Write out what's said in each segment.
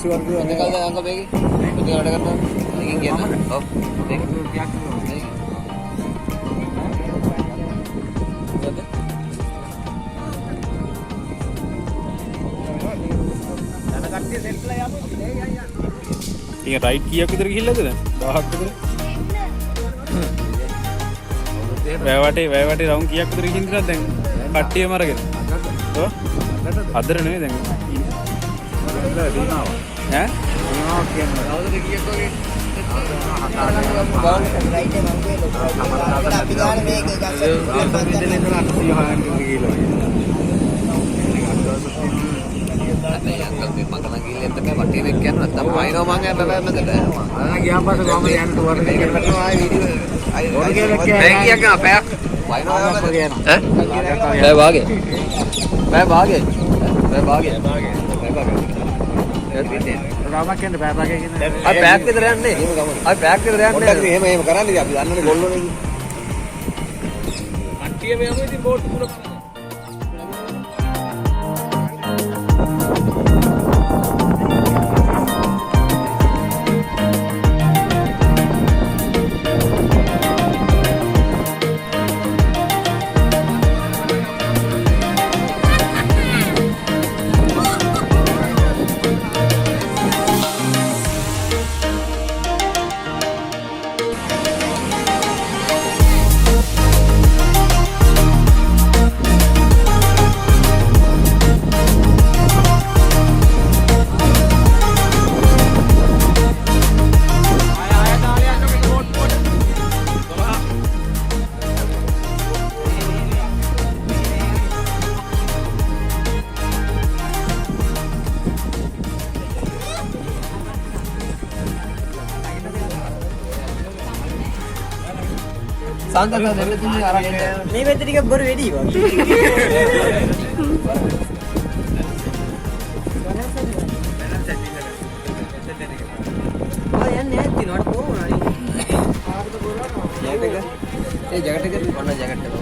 ඉතින් රයිට් කීයක් විතර ගිහිල්ලාද දැන් 1000ක් විතර වැය වටේ රවුම් කීයක් විතර ගිහින් ඉඳලා දැන් කට්ටියම අරගෙන ඔව් අදර නෙවෙයි දැන් ඈ කියන්නේ අවුරුදු කීයක් වගේ මේ වෙද්ද ටික බොරු වෙඩි වගේ. ඔය යන්නේ නැති නෝට කොහොමද නේ? ආපත බොරනවා. ජැකට් එක. ඒ ජැකට් එක මොන ජැකට් එකද?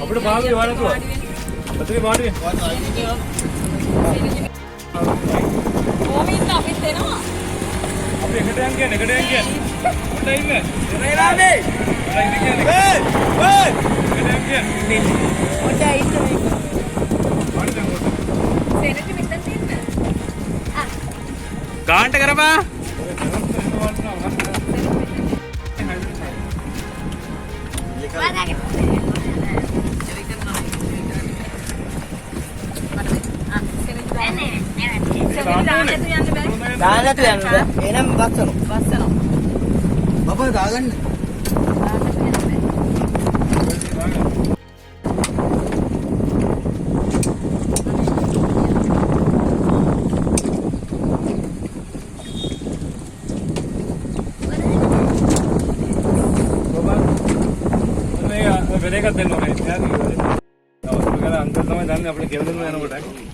අපිට භාගය වඩතුවා. අතේ වාඩි වෙන්න. ඕමින් අපිත් එනවා. අපි එකට යන් කියන්නේ. හොඳයි ඉන්න. රේලානේ. හොඳයි ඉන්න කියන්නේ. එකට යන් කියන්නේ. හොඳයි ඉන්න. වාඩි වෙන්න. සෙනටි මෙතන තියෙන්න. ගාන්ට කරපා. දාන්නට යන්නද? එනම් බස්සනවා. බබා දාගන්න. වෙලේකක් දෙන්න ඕනේ. අවශ්‍ය කරලා අංකල් තමයි දන්නේ අපිට කියලා දෙන්න යනකොට.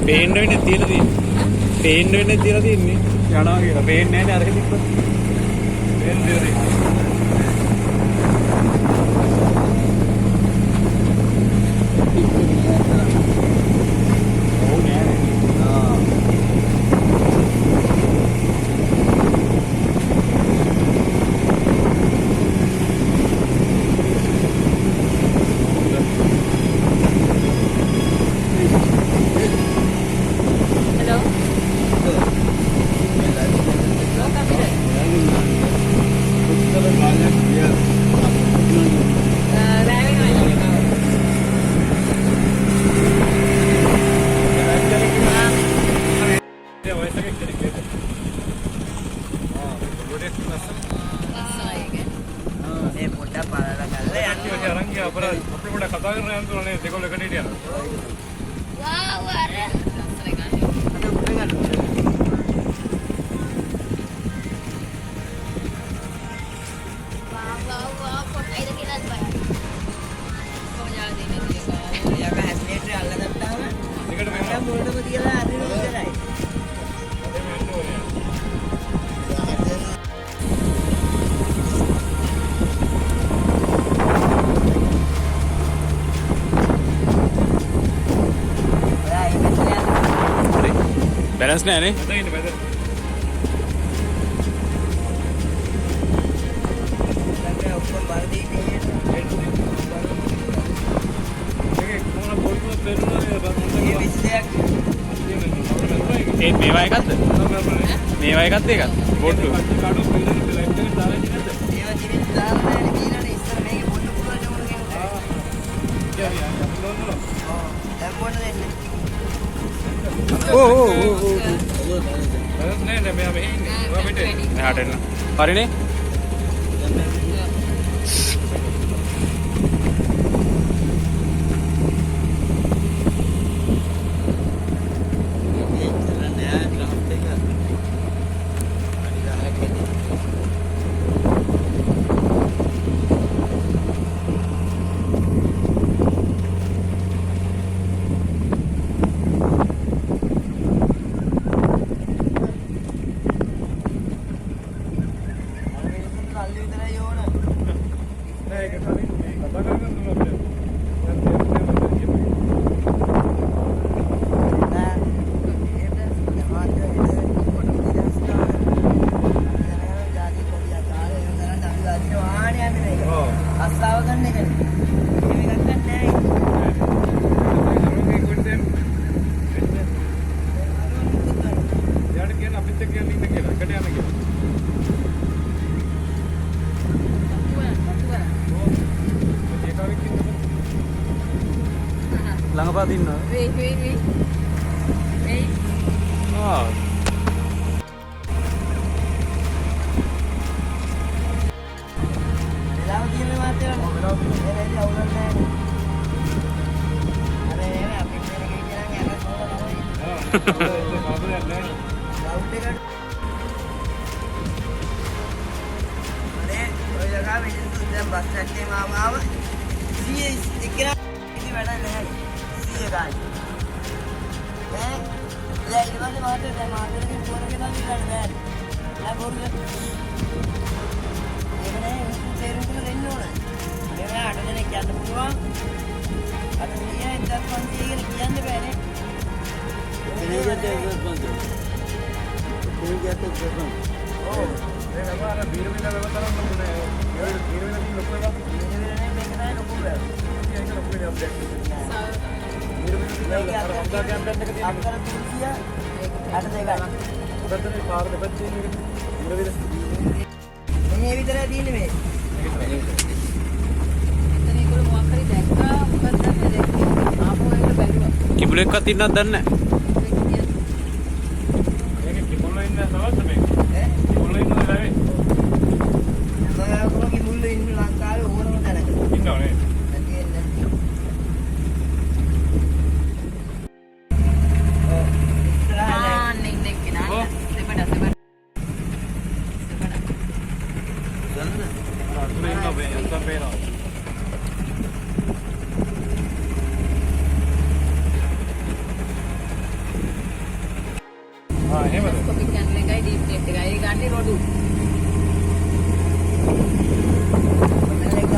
පේන්න වෙන්නේ තියලා තියෙන්නේ. පේන්න වෙන්නේ තියලා තියෙන්නේ. යනවා කියලා. පේන්නේ නැහැ නේ අරගෙන ඉන්න. පේන්නේ නැහැ. बैलेंस नहीं है नहीं मेवा एक देगा बोट hari ini ළඟපාත ඉන්නවා. වෙයි. ආ. වෙලාව තියෙන මාතේ වෙලාව තියෙන අවුලක් නැහැ. අර අපි මෙතන ගිහින් යන කොහොමද තමයි. ඒක කවුරුත් නැහැ. රවුට් එකට ඔය ජගා මෙතන දැන් බස් එකේ මාව සීයේ එකේ ඉති වැඩ නැහැ. සීයේ ගාන. දැන් ඊට පස්සේ මාතේ දැන් මාතේකින් ෆෝන් එකක් දාන්න බෑ. දැන් බොරුද? ඒකනේ තේරුම් කරලා දෙන්න ඕන. මේවා 8 දෙනෙක් යන්න පුළුවන්. අර සීයේ ඉඳන් පන්ති කියලා කියන්න බෑනේ. ඔව්. ඒක අර බීර විල වෙවතරම් නුනේ. ඒ බීර විල තියෙන ලොකු එක. මේක නෑ ලොකු බෑ. ඒක ලොකු වෙන ඔබ්ජෙක්ට්. බීර විල මේක අර හොඳ කැම්පේන් එක තියෙන. අක්කර 300 8 දෙකක්. උඩතේ පාර දෙපැත්තේ තියෙන එක. බීර විල. මේ විතරයි තියෙන්නේ මේ. එතන ඒගොල්ලෝ මොකක් හරි දැක්කා මොකක්ද දන්නේ දැක්කේ. ආපහු ඒකට බැලුවා. කිඹුල එක්කත් ඉන්නත් දන්නේ නැහැ.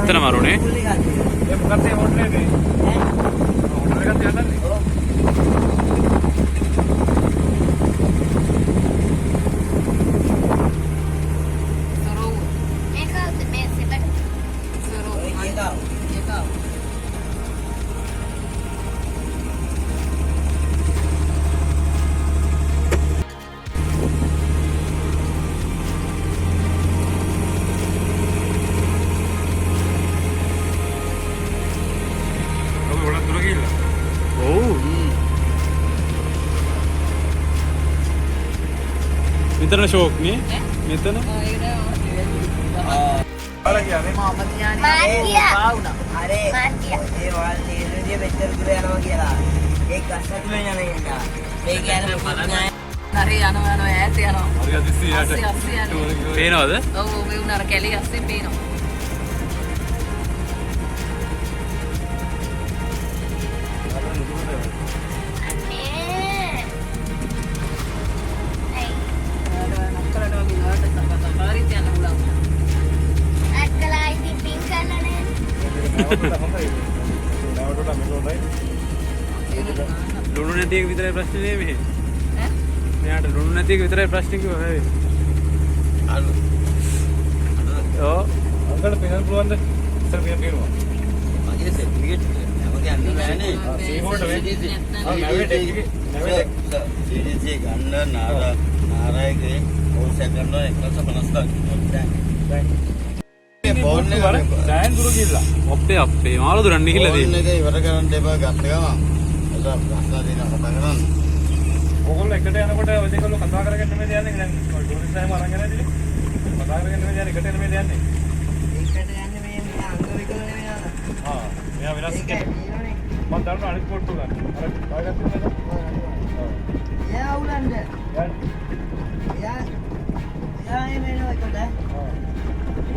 එතන මරුනේ ඒ මොකක්ද ඒ හොටල් එකේ හොටල් එකක් යන්නන්නේ මෙතන ෂෝක් නේ මෙතන අර කියන්නේ මාතියා අරේ ඒ වල් තේරුණිය මෙච්චර දුර යනවා කියලා ඒක අස්සතුලෙන් යන එක මේ කියන්නේ මොකක්ද හරි යනවා ඈත යනවා හරි අදිස්සියට පේනවද ඔව් මේ උනාර කැලේ අස්සේ පේනවා ලුණු නැති එක විතරයි ප්‍රශ්නේ නේ මෙහෙ. ඈ? මෙයාට ලුණු නැති එක විතරයි ප්‍රශ්නේ කිව්වා හැබැයි. අලු. ඔව්. අංකල් පේන්න පුළුවන්ද? ඉතින් පේනවා. මගේ සර්ටිෆිකේට් එක යන්න බෑනේ. සීහෝට වෙන්නේ. නැවෙට එකේ CDC ගන්න නාරායගේ ඕල් සෙකන්ඩ් එක 150ක් දැන් ෆෝන් එක දැන් දුර ගිහිල්ලා අපේ මාළු දුරන්න ගිහිල්ලා තියෙන්නේ. ෆෝන් එක ඉවර කරන්න එපා ගත්ත ගමන්. ඒක ප්‍රශ්න දෙන කතා කරන්න. ඕගොල්ලෝ එකට යනකොට ඔය දෙකලෝ කතා කරගෙන නෙමෙයි යන්නේ. දැන් ටූරිස්ට් සෑම අරන් යනවානේ. කතා කරගෙන නෙමෙයි යන්නේ. එකට නෙමෙයි යන්නේ. ඒකට යන්නේ මේ අංග විකල නෙමෙයි නේද? ආ මෙයා වෙනස් කරන්නේ. මම දන්නවා අනිත් පොට්ටු ගන්න. අර කාගත්තද නේද? එයා උලන්ද? එයා එමේ නෝ එකට.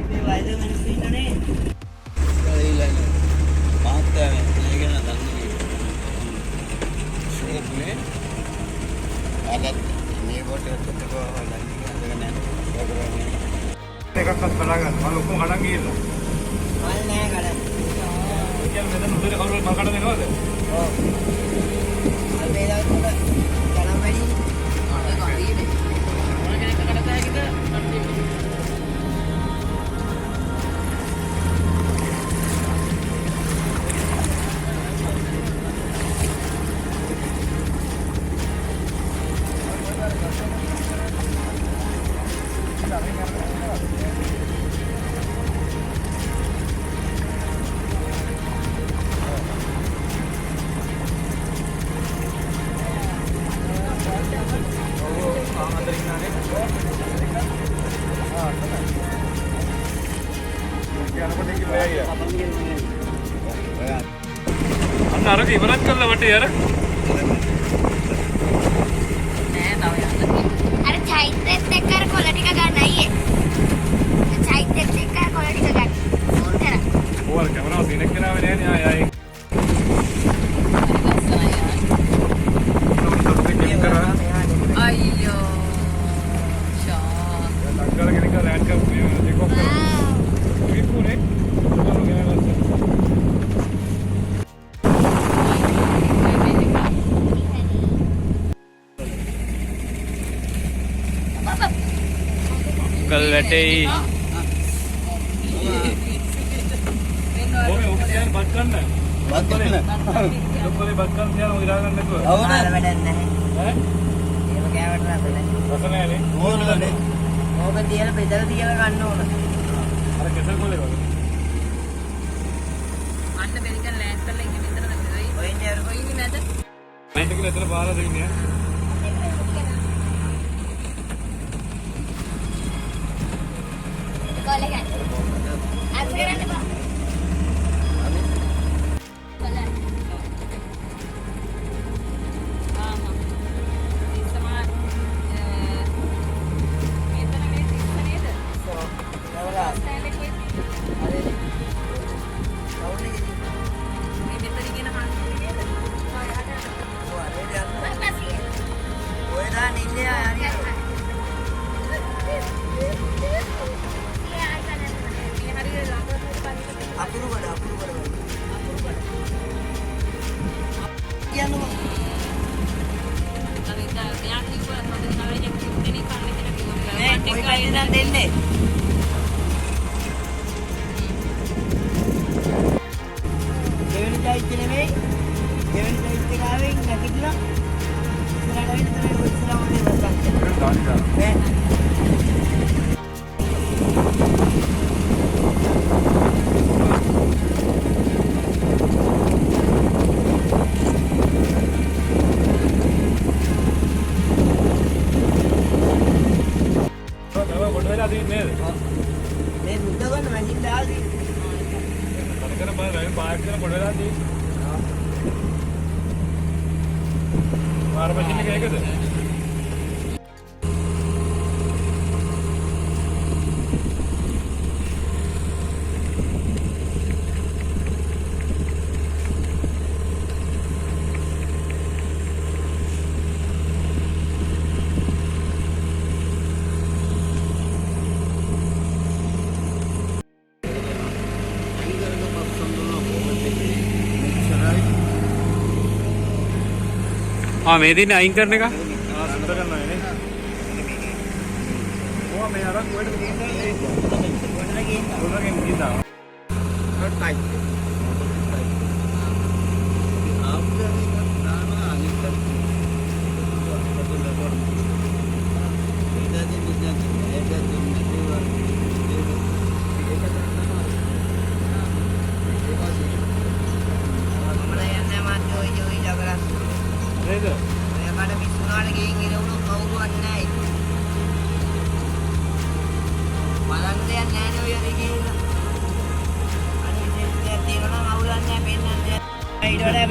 මේ වයිද මිනිස්සු ඉන්නනේ. ඒලා මාත්‍යා මේ ගැන දන්නේ. ෂෝප්නේ. අලත් මේ කොට කොට හොලන්නේ නැහැ. එකක් අස්සලා ගන්න. මම ලොකු කඩන් ගිහිල්ලා. මල් නෑ කඩන්. කියන්නේ මෙතන උදේ කවුරුත් මල් කඩ දෙනවද? ඔව්. මල් වේලා කොට කඩන් වැඩි. ඒක හරියනේ. මොන කෙනෙක් කඩ දායකද? අරක ඉවරක් කරලා වටේ අර. නෑ තව යන්න. අර චෛත්‍යෙත් එක්ක අර කොළ ටික ගන්න අයියේ. චෛත්‍යෙත් එක්ක අර කොළ ටික ගන්න. උන්තර. ඕවර කැමරාව සීන් එක කරාවේ නෑනේ ආයි. අයියෝ. ෂා. ලංකාවේ කෙනෙක් ලෑන්ඩ් කප් මේක ඔක්කොම කරා. විකුනේ. ඔතන ගෑනලා. කල් වැටේ. ඔය ඔක්සියන් බත් ගන්න. බත් ගන්න. ලොක්කලේ බත් ගන්න තියලා ඔය ඉරා ගන්න නැතුව. ඔව් නෑ වැඩක් නැහැ. ඈ? ඒක කෑවට නැතනේ. රස නෑනේ. ඕනනේ. ඕක තියලා බෙදලා තියලා ගන්න ඕන. අර කෙසල් කොලේ වගේ. අන්න බෙරිකන් ලෑන්ඩ් කරලා ඉන්නේ මෙතන තමයි. ඔය ඉන්නේ අර ඔය ඉන්නේ නැද? මයින්ඩ් එකේ ඇතුළ බාලා දෙන්නේ ඈ. කොල ගන්න. අත් කරන්න බා. කොල. ආහා. ඉස්සමාර මෙතන මේ තිස්ස නේද? ඔව්. නවලා. ස්ටෑන්ඩ් එකේ. අර කවුරුද? මේ මෙතන කියන හාන්සි නේද? ඔය හදන්න. ඔය රෙඩි අන්න. ඔය දාන්න ඉන්නේ ආරිය. අපුරු වල කියනවා අනිත් යා කිව්වා මම නවලේ කිව්වනේ කන්නේ කියලා කිව්වා මේ කොයි කයිද දැන් දෙන්නේ දෙවෙනි චෛත්‍ය නෙමෙයි දෙවෙනි චෛත්‍ය ගාවෙන් නැගිටලා ඉස්සරහට වෙන්න තමයි ඉස්සරහම දෙන්න මේ මුද්ද ගන්න මැෂින් දාලා දී. කරකර බල රයින් පාක් කරන කොට වෙලා දී. මාර මැෂින් එක ඒකද? हाँ मैं दिन आइन करने का सुंदर करना है वो मैं यार कोई नहीं था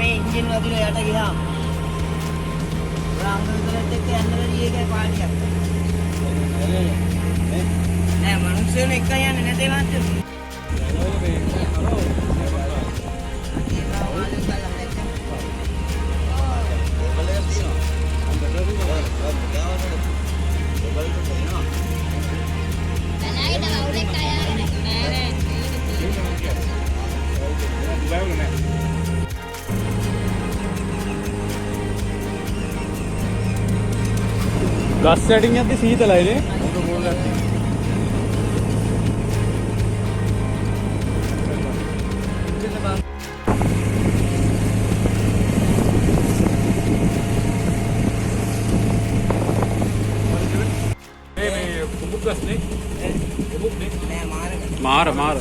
මේ එන්ජින් වදින යට ගියාම රාම් විතරත් එක්ක යන්න බැරි ඒකයි පාටියක් නෑ මනුස්සයෝ එක්ක යන්නේ නැතේ මාත්‍ය ගස් යටින් යද්දි සීතලයි නේ මේ කුඹුක් ගස් නේ කුඹුක් නේ නෑ මාර මාර